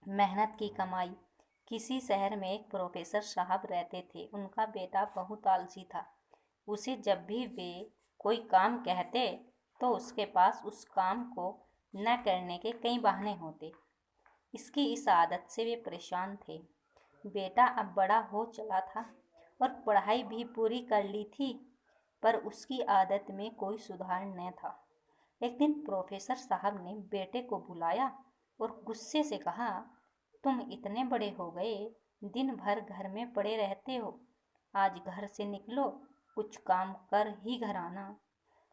मेहनत की कमाई। किसी शहर में एक प्रोफेसर साहब रहते थे। उनका बेटा बहुत आलसी था। उसे जब भी वे कोई काम कहते तो उसके पास उस काम को न करने के कई बहाने होते। इसकी इस आदत से वे परेशान थे। बेटा अब बड़ा हो चला था और पढ़ाई भी पूरी कर ली थी, पर उसकी आदत में कोई सुधार न था। एक दिन प्रोफेसर साहब ने बेटे को बुलाया और गुस्से से कहा, तुम इतने बड़े हो गए, दिन भर घर में पड़े रहते हो। आज घर से निकलो, कुछ काम कर ही घर आना,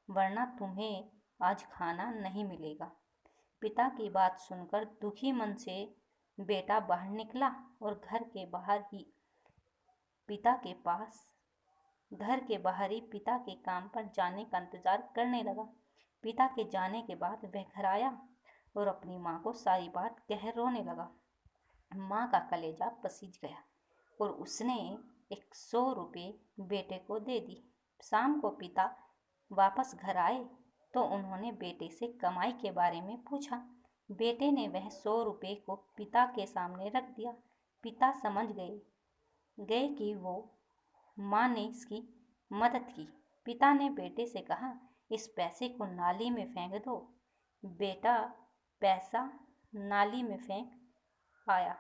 वरना तुम्हें आज खाना नहीं मिलेगा। पिता की बात सुनकर दुखी मन से बेटा बाहर निकला और पिता के पास घर के बाहर ही पिता के काम पर जाने का इंतजार करने लगा। पिता के जाने के बाद वह घर आया और अपनी माँ को सारी बात कह रोने लगा। माँ का कलेजा पसीज गया और उसने 100 रुपये बेटे को दे दी। शाम को पिता वापस घर आए तो उन्होंने बेटे से कमाई के बारे में पूछा। बेटे ने वह 100 रुपये को पिता के सामने रख दिया। पिता समझ गए कि वो माँ ने इसकी मदद की। पिता ने बेटे से कहा, इस पैसे को नाली में फेंक दो। बेटा पैसा नाली में फेंक आया।